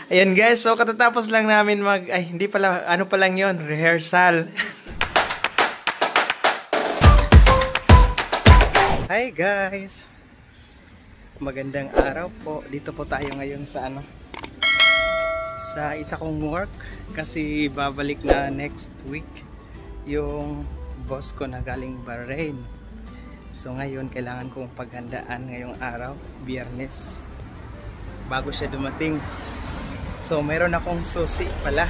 Ayan guys, so katatapos lang namin ay hindi pala, ano pa lang yon, rehearsal. Hi guys! Magandang araw po. Dito po tayo ngayon sa sa isa kong work kasi babalik na next week yung boss ko na galing Bahrain. So ngayon kailangan kong paghandaan ngayong araw, Biyernes, bago siya dumating. So mayroon akong susi pala.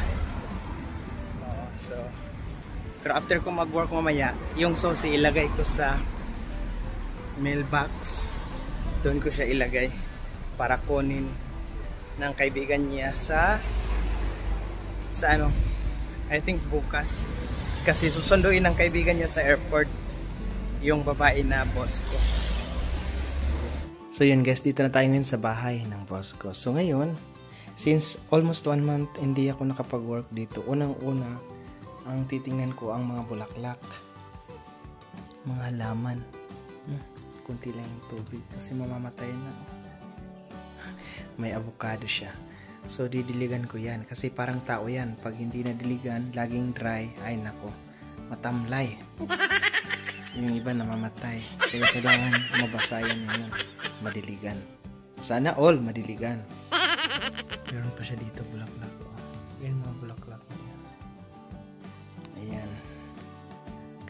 Pero after ko mag-work mamaya, yung susi ilagay ko sa mailbox. Doon ko siya ilagay para kunin ng kaibigan niya sa I think bukas, kasi susunduin ng kaibigan niya sa airport yung babae na boss ko. So yun guys, dito na tayo ngayon sa bahay ng boss ko. So ngayon, since almost 1 month hindi ako nakapag-work dito, unang-una ang titingnan ko ang mga bulaklak, mga halaman. Kunti lang yung tubig kasi mamamatay na. May avocado siya, so didiligan ko yan kasi parang tao yan, pag hindi nadiligan laging dry, ay nako, matamlay. Yung iba namamatay, kaya kailangan mabasa yan ngayon, madiligan. Sana all madiligan. Meron pa siya dito bulaklak. Yan mga bulaklak niya. Ayan,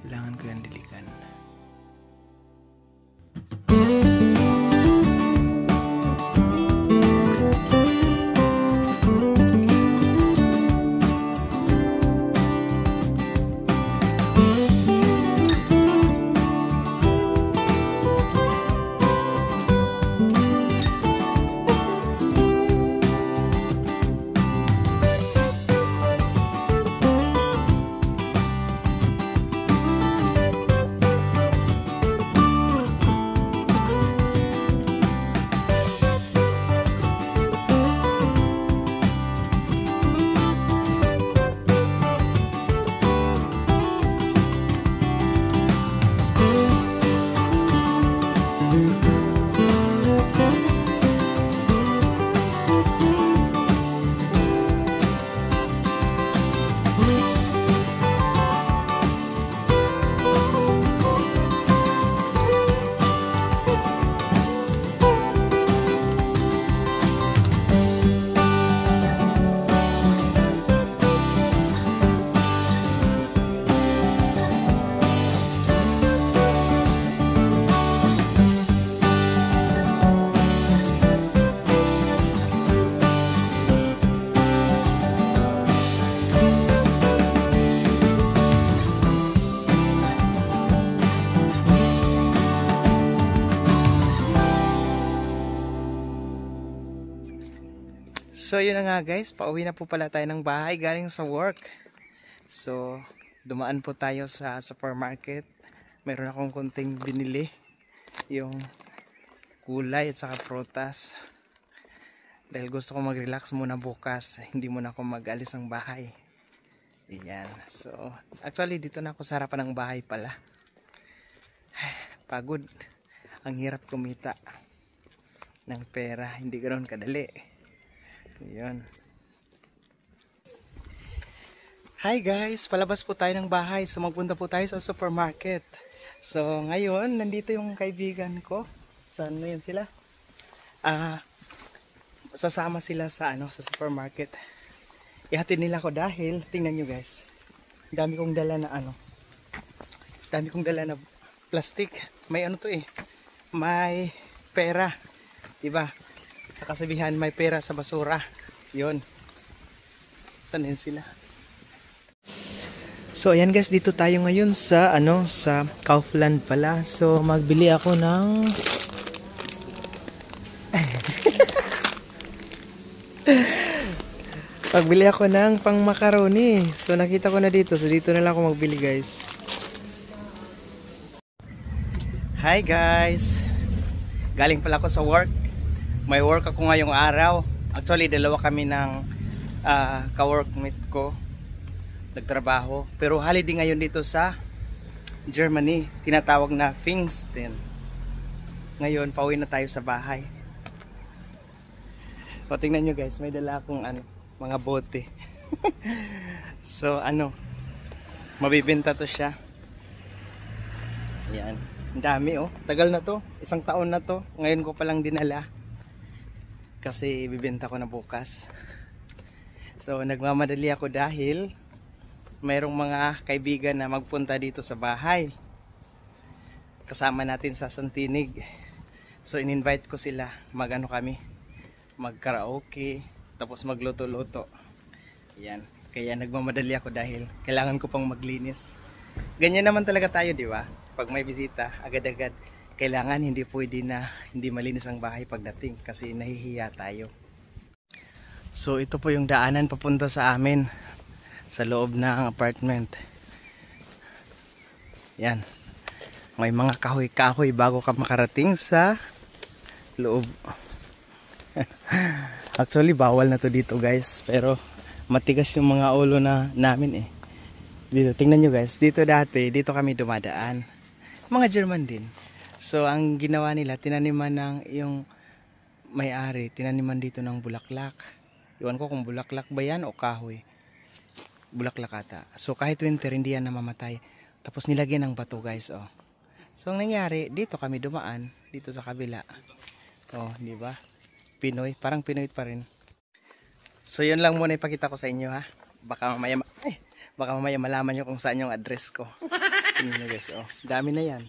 kailangan ko yan diligan. So yun na nga guys, pauwi na po pala tayo ng bahay galing sa work. So dumaan po tayo sa supermarket. Meron akong konting binili, yung gulay at saka prutas, dahil gusto ko mag-relax muna bukas, hindi muna ako mag-alis ng bahay. Ayan. So actually dito na ako sa harapan ng bahay pala. Pagod. Ang hirap kumita ng pera, hindi ganoon kadali. Ayan. Hi guys, palabas po tayo ng bahay. So magpunta po tayo sa supermarket. So ngayon, nandito yung kaibigan ko. Saan na yun sila? Sasama sila sa sa supermarket. Ihatid nila ko dahil, tingnan nyo guys, dami kong dala na dami kong dala na plastic. May may pera, diba? Sa kasabihan, may pera sa basura. Yun. Saan yun sila? So ayan guys, dito tayo ngayon sa sa Kaufland pala. So magbili ako ng pagbili ako ng pang macaroni. So nakita ko na dito. So dito na lang ako magbili guys. Hi guys. Galing pala ako sa work. May work ako ngayong araw. Actually, dalawa kami ng ka-workmate ko nagtrabaho. Pero holiday ngayon dito sa Germany. Tinatawag na Pfingsten. Ngayon, pauwi na tayo sa bahay. O, tingnan nyo guys, may dala akong mga bote. So, mabibenta to siya. Yan. Ang dami oh. Tagal na to. Isang taon na to. Ngayon ko palang dinala. Kasi bibenta ko na bukas. So, nagmamadali ako dahil mayroong mga kaibigan na magpunta dito sa bahay. Kasama natin sa Santinig. So, in-invite ko sila. Mag-karaoke. Tapos magluto-luto. Yan. Kaya nagmamadali ako dahil kailangan ko pang maglinis. Ganyan naman talaga tayo, di ba? Pag may bisita, agad-agad. Kailangan hindi pwede na hindi malinis ang bahay pagdating kasi nahihiya tayo. So ito po yung daanan papunta sa amin sa loob ng apartment. Yan. May mga kahoy-kahoy bago ka makarating sa loob. Actually bawal na to dito guys, pero matigas yung mga ulo namin eh. Dito, tingnan nyo guys, dito kami dumadaan. Mga German din. So ang ginawa nila, tinaniman ng yung may-ari, tinaniman dito ng bulaklak. Iwan ko kung bulaklak ba yan o kahoy. Bulaklak ata. So kahit winter hindi yan namamatay. Tapos nilagyan ng bato guys oh. So ang nangyari, dito kami dumaan, dito sa kabila. Oh, di ba? Pinoy, parang Pinoy pa rin. So yun lang muna ipakita ko sa inyo ha. Baka mamaya malaman nyo kung saan yung address ko. Tingnan nyo guys, oh. Dami na yan.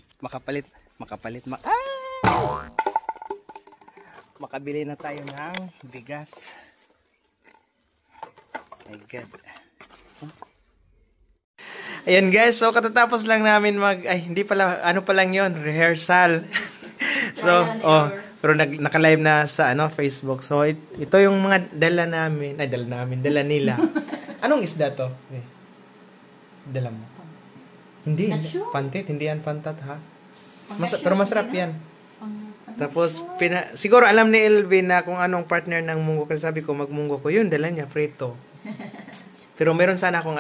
Makabili na tayo ng bigas. My God. Ayan guys, so katatapos lang namin hindi pala, pa lang yun, rehearsal. So, pero naka-live na sa Facebook. So ito yung mga dala nila. Anong isda to? Dala mo. Hindi, pantit, hindi yan pantat ha. Pero masarap yan. Tapos siguro alam ni Elvin na kung anong partner ng munggo kasi sabi ko magmunggo ko yun, dala niya prito. Pero meron sana akong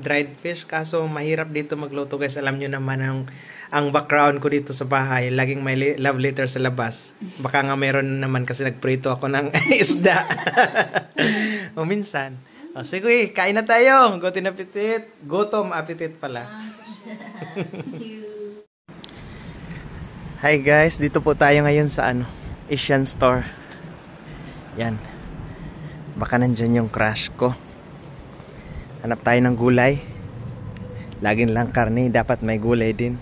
dried fish kaso mahirap dito magluto guys. Alam niyo naman ang background ko dito sa bahay, laging may love letter sa labas. Baka nga meron naman kasi nagprito ako ng isda. O minsan. O sige, kain na tayo. Gutom appetit pala. Hi guys, dito po tayo ngayon sa Asian store. Yan. Baka nandyan yung crush ko. Hanap tayo ng gulay. Laging lang karne, dapat may gulay din.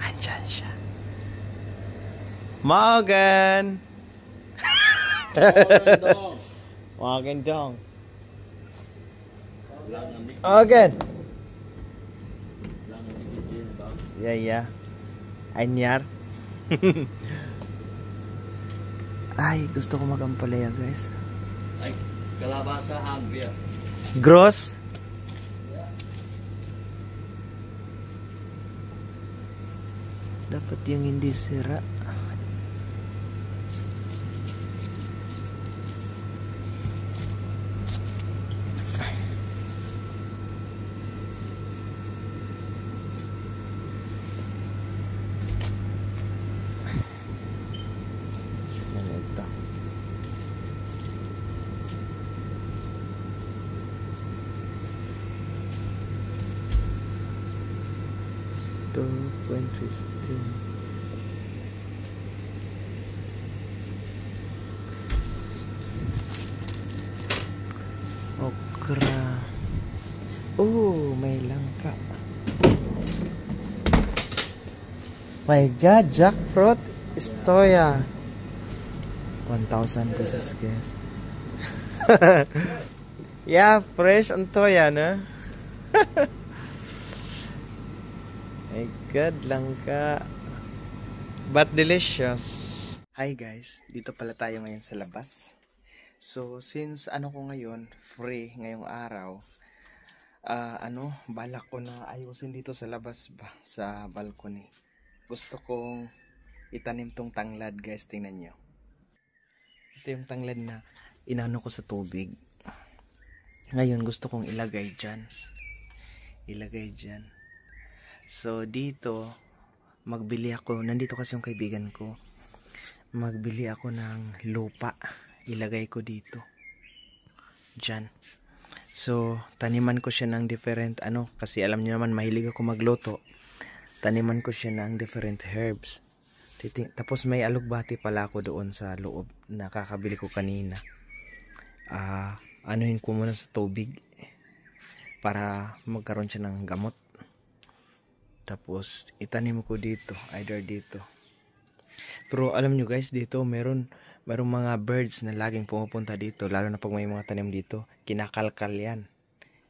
Andyan siya. Morgan! Morgan dong. Morgan! Yeah. Anyar. Ay, gusto ko mag-ampalaya guys. Ay, kalabasa hambia. Gross? Dapat yung hindi sira. $2.15. Okra. Oh, may langka. My God, jackfruit Estoya. 1,000 pesos guys. Yeah, fresh on toya, no? My God, langka. But delicious. Hi guys, dito pala tayo ngayon sa labas. So, since ko ngayon, free ngayong araw, balak ko na ayusin dito sa labas ba, sa balcony. Gusto kong itanim tong tanglad guys, tingnan nyo. Ito yung tanglad na inano ko sa tubig. Ngayon gusto kong ilagay dyan. So dito magbili ako. Nandito kasi yung kaibigan ko. Magbili ako ng lupa. Ilagay ko dito. Diyan. So, taniman ko siya ng different kasi alam niyo naman mahilig ako magluto. Taniman ko siya ng different herbs. Tapos may alugbati pala ako doon sa loob na kakabili ko kanina. Anuhin ko muna sa tubig para magkaroon siya ng gamot. Tapos itanim ko dito, either dito. Pero alam nyo guys, dito merong mga birds na laging pumupunta dito, lalo na pag may mga tanim dito. Kinakalkal yan.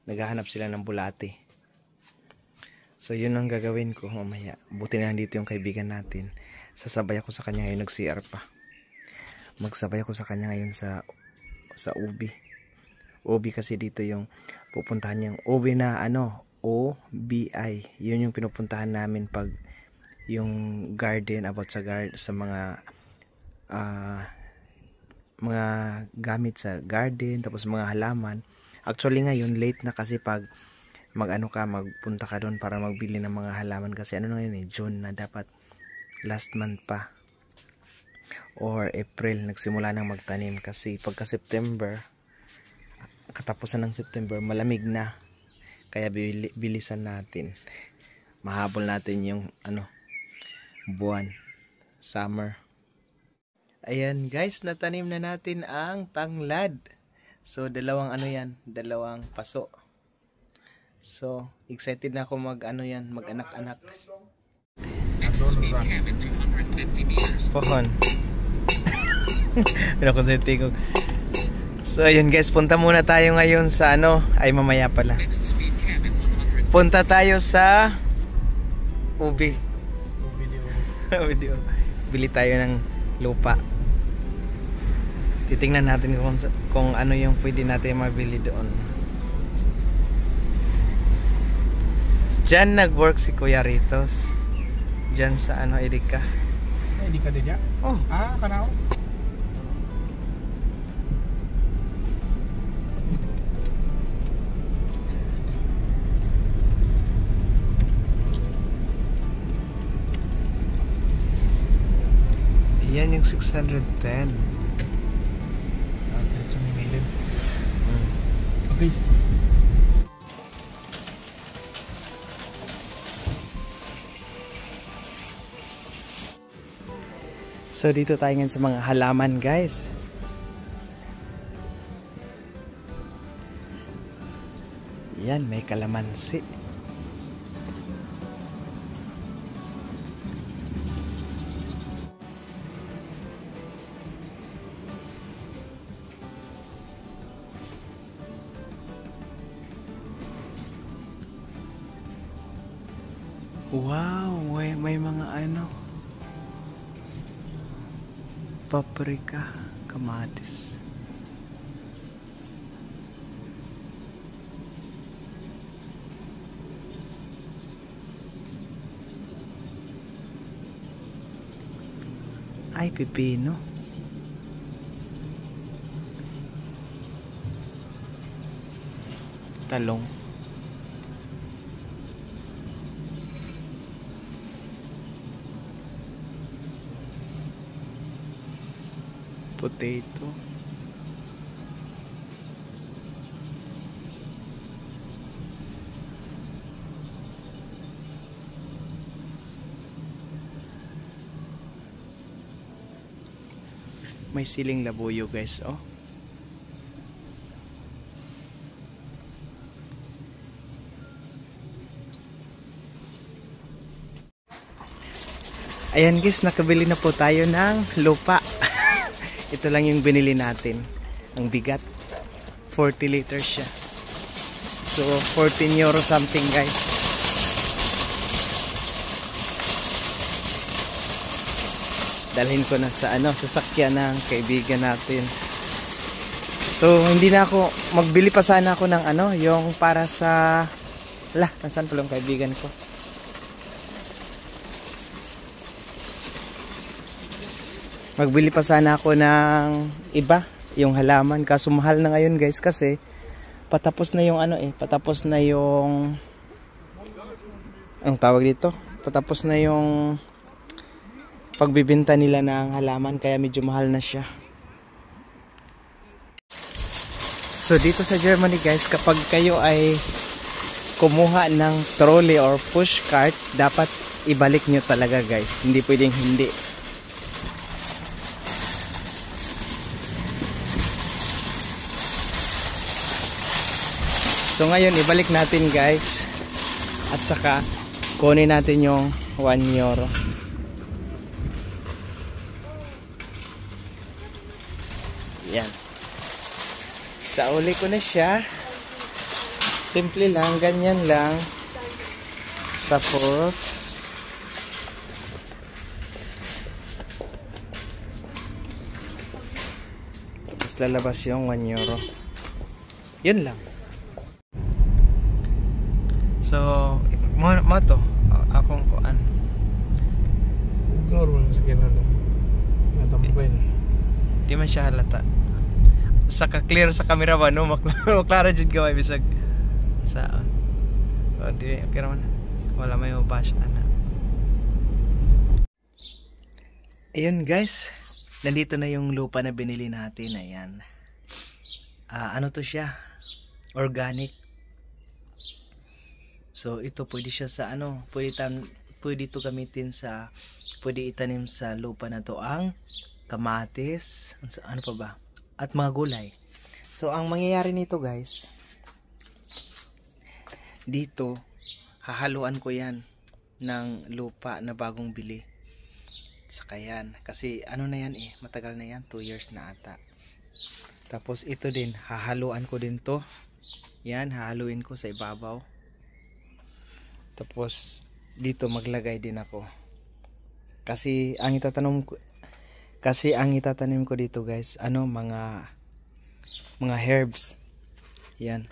Naghahanap sila ng bulate. So yun ang gagawin ko mamaya. Buti na dito yung kaibigan natin. Sasabay ako sa kanya ngayon, nag-CR pa. Magsabay ako sa kanya ngayon sa ubi. Ubi kasi dito yung pupuntahan niyang ubi na OBI. Yun yung pinupuntahan namin pag yung garden, about sa mga gamit sa garden, tapos mga halaman. Actually ngayon late na kasi pag magpunta ka doon para magbili ng mga halaman kasi na yun June na, dapat last month pa or April nagsimula nang magtanim kasi pagka September, katapusan ng September, malamig na, kaya bilisan natin, mahabol natin yung buwan, summer. Ayan guys, natanim na natin ang tanglad. So dalawang dalawang paso. So excited na ako mag-anak-anak. Next speed cam in 250 meters. Pohon. Pinakonsente ko. So ayun guys, punta muna tayo ngayon sa mamaya pala. Next speed cam in 150. Punta tayo sa ubi. Video. Bili tayo ng lupa. Titingnan natin kung ano yung pwede natin mabili doon. Diyan nag-work si Kuya Ritos. Diyan sa Erika. Erika din ya? Oh. Kanao. Yan yung 610. Diretso may ngayon. Okay. So dito tayo ngayon sa mga halaman guys. Yan, may kalamansi. Wow, may mga paprika, kamatis. Ay, pipino. Talong. Potato. May siling labuyo guys, oh. Ayan guys, nakabili na po tayo ng lupa. Ito lang yung binili natin. Ang bigat. 40 liters siya. So, 14 euro something guys. Dalhin ko na sa sasakyan ng kaibigan natin. So, hindi na ako, magbili pa sana ako ng yung para sa, nasaan pala yung kaibigan ko? Magbili pa sana ako ng iba, yung halaman. Kaso mahal na ngayon guys kasi patapos na yung patapos na yung ang tawag dito. Patapos na yung pagbibenta nila ng halaman, kaya medyo mahal na siya. So dito sa Germany guys, kapag kayo ay kumuha ng trolley or push cart, dapat ibalik nyo talaga guys, hindi pwedeng hindi. So ngayon ibalik natin guys, at saka kunin natin yung 1 euro. Yan. Sauli ko na siya. Simple lang, ganyan lang. Tapos lalabas yung 1 euro. Yun lang. So, mo to akong kuan. Gawin mo sa kinala. Natambay na. Di man siya halata. Saka clear sa camera ba no? Maklara jud gaway bisag saan. O di okay raman. Wala may mabash ana. Ayun guys, nandito na yung lupa na binili natin. Ayan. Ano to siya? Organic. So ito pwede siya sa ano, pwede ito gamitin sa, pwede itanim sa lupa na to ang kamatis, ano pa ba? At mga gulay. So ang mangyayari nito guys, dito hahaluan ko yan ng lupa na bagong bili. Saka yan, kasi ano na yan matagal na yan, 2 years na ata. Tapos ito din, hahaluan ko din to. Yan, hahaluin ko sa ibabaw. Tapos dito maglagay din ako. Kasi ang itatanim ko dito guys, ano, mga herbs. Yan.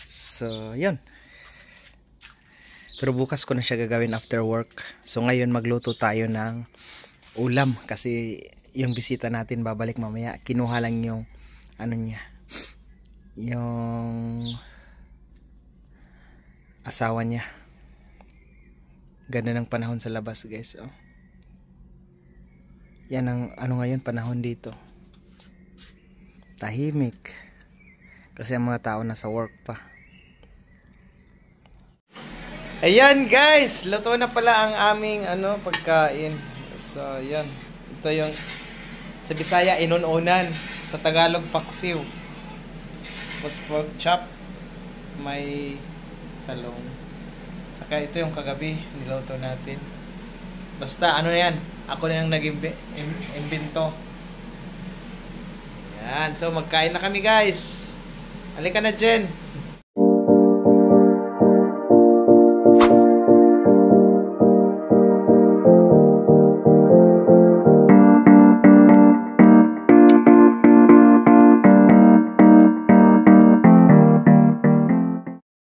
So, yun. Pero bukas ko na siya gagawin after work. So ngayon magluto tayo ng ulam kasi yung bisita natin babalik mamaya. Kinuha lang yung ano niya, yung asawa niya. Ganda ng panahon sa labas guys. Oh. Yan ang ano ngayon panahon dito. Tahimik. Kasi ang mga tao nasa work pa. Ayan guys, luto na pala ang aming ano pagkain. So yan. Ito yung sa Bisaya inununan, sa Tagalog paksiw. Tapos pork chop, may talong. Saka ito yung kagabi niluto natin. Basta ano yan, ako na yung nag-imbento. Yan, so magkain na kami guys. Halika na Jen.